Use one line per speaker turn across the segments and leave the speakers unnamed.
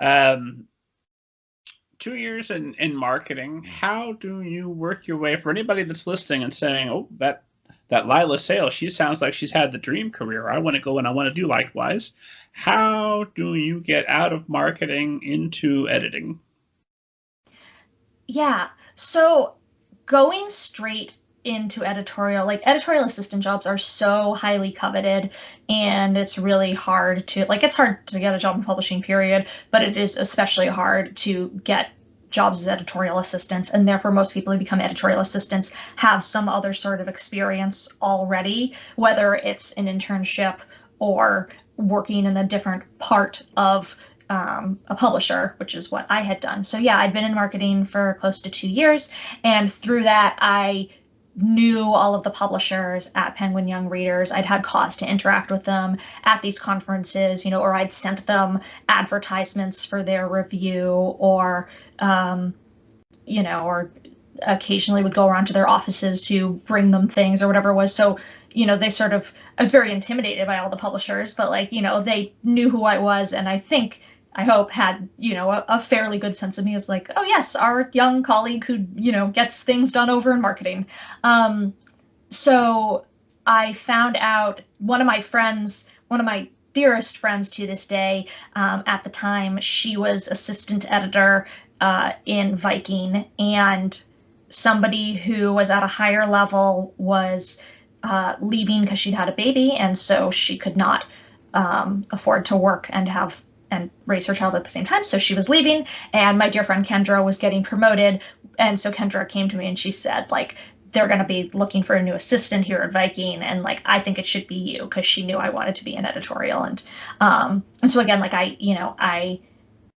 Um, 2 years in marketing. How do you work your way, for anybody that's listening and saying, "Oh, that Leila Sales, she sounds like she's had the dream career. I want to go and I want to do likewise." How do you get out of marketing into editing?
Yeah. So going straight into editorial, like editorial assistant jobs are so highly coveted, and it's really hard to, like, it's hard to get a job in publishing, period, but it is especially hard to get jobs as editorial assistants, and therefore most people who become editorial assistants have some other sort of experience already, whether it's an internship or working in a different part of a publisher, which is what I had done. So yeah, I'd been in marketing for close to 2 years, and through that I knew all of the publishers at Penguin Young Readers. I'd had cause to interact with them at these conferences, or I'd sent them advertisements for their review, or or occasionally would go around to their offices to bring them things or whatever it was. So, they sort of, I was very intimidated by all the publishers, but they knew who I was, and I hope had, a fairly good sense of me as like, oh yes, our young colleague who, gets things done over in marketing. So I found out one of my dearest friends to this day, at the time, she was assistant editor in Viking, and somebody who was at a higher level was leaving because she'd had a baby, and so she could not afford to work and raise her child at the same time. So she was leaving, and my dear friend Kendra was getting promoted. And so Kendra came to me and she said, like, they're going to be looking for a new assistant here at Viking, and like, I think it should be you, because she knew I wanted to be in editorial. And so again, like, I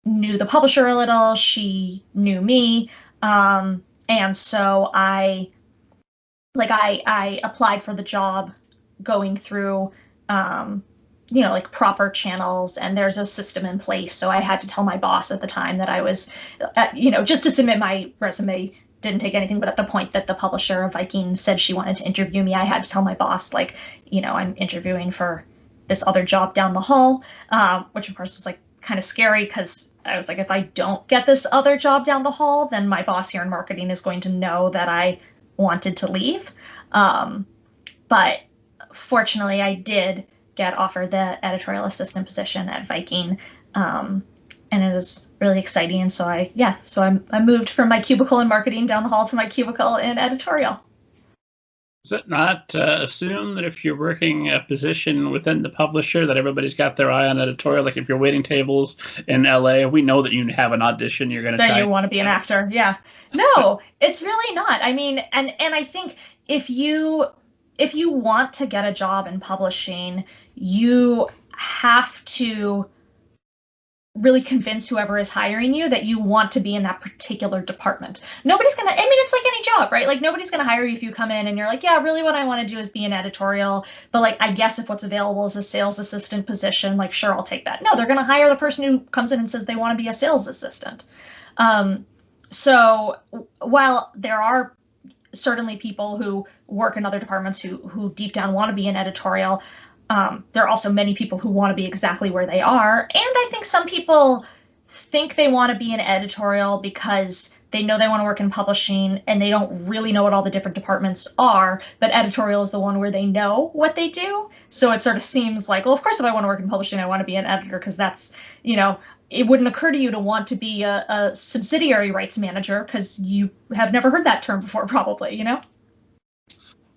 knew the publisher a little, she knew me. And so I applied for the job going through like proper channels, and there's a system in place. So I had to tell my boss at the time that I was, just to submit my resume didn't take anything, but at the point that the publisher of Viking said she wanted to interview me, I had to tell my boss, like, I'm interviewing for this other job down the hall, which of course was like kind of scary, because I was like, if I don't get this other job down the hall, then my boss here in marketing is going to know that I wanted to leave. But fortunately, I did get offered the editorial assistant position at Viking, and it was really exciting. And so I moved from my cubicle in marketing down the hall to my cubicle in editorial.
Is it not assumed that if you're working a position within the publisher that everybody's got their eye on editorial? Like if you're waiting tables in LA, we know that you have an audition, you're going to try.
That you want to be an actor. Yeah. No, it's really not. I mean, and I think if you want to get a job in publishing, you have to really convince whoever is hiring you that you want to be in that particular department. Nobody's gonna, I mean, it's like any job, right? Like nobody's gonna hire you if you come in and you're like, yeah, really what I want to do is be an editorial, but like, I guess if what's available is a sales assistant position, like, sure, I'll take that. No, they're gonna hire the person who comes in and says they want to be a sales assistant. So while there are certainly people who work in other departments who deep down want to be in editorial, there are also many people who want to be exactly where they are. And I think some people think they want to be in editorial because they know they want to work in publishing and they don't really know what all the different departments are, but editorial is the one where they know what they do. So it sort of seems like, well, of course, if I want to work in publishing, I want to be an editor, because that's, it wouldn't occur to you to want to be a subsidiary rights manager because you have never heard that term before, probably,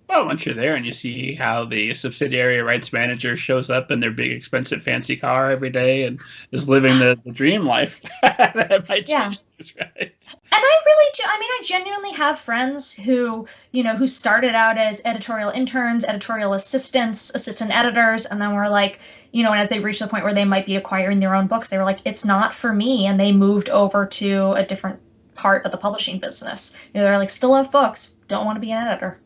Well, once you're there and you see how the subsidiary rights manager shows up in their big, expensive, fancy car every day and is living the dream life, that might change things, right?
And I really do. I mean, I genuinely have friends who, who started out as editorial interns, editorial assistants, assistant editors, and then were like, and as they reached the point where they might be acquiring their own books, they were like, it's not for me. And they moved over to a different part of the publishing business. They're like, still have books, don't want to be an editor.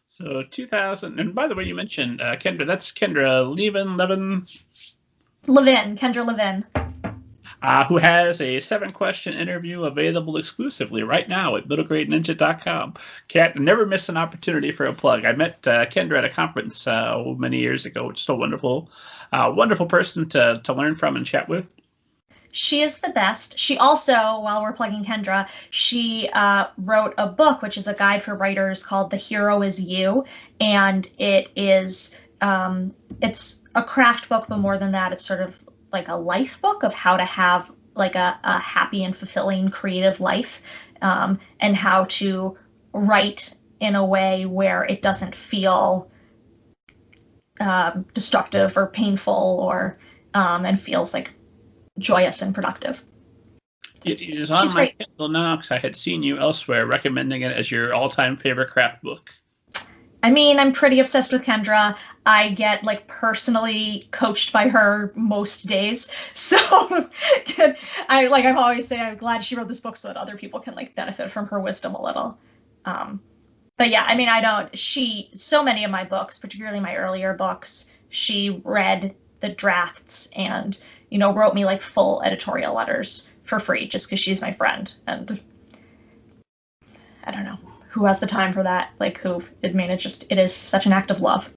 So 2000, and by the way, you mentioned Kendra. That's Kendra Leighvin.
Leighvin, Kendra Leighvin.
who has a 7-question interview available exclusively right now at middlegradeninja.com. Kat, never miss an opportunity for a plug. I met Kendra at a conference many years ago. Just a wonderful, wonderful person to learn from and chat with.
She is the best. She also, while we're plugging Kendra, she wrote a book, which is a guide for writers called The Hero Is You. And it is, it's a craft book, but more than that, it's sort of like a life book of how to have like a happy and fulfilling creative life, and how to write in a way where it doesn't feel destructive or painful, or and feels like joyous and productive.
It is on my Kindle now because I had seen you elsewhere recommending it as your all-time favorite craft book.
I mean, I'm pretty obsessed with Kendra. I get like personally coached by her most days. So I've always say I'm glad she wrote this book so that other people can like benefit from her wisdom a little. But yeah, I mean, so many of my books, particularly my earlier books, she read the drafts and, you know, wrote me like full editorial letters for free just because she's my friend. And I don't know who has the time for that. Like, who? I mean, it is such an act of love.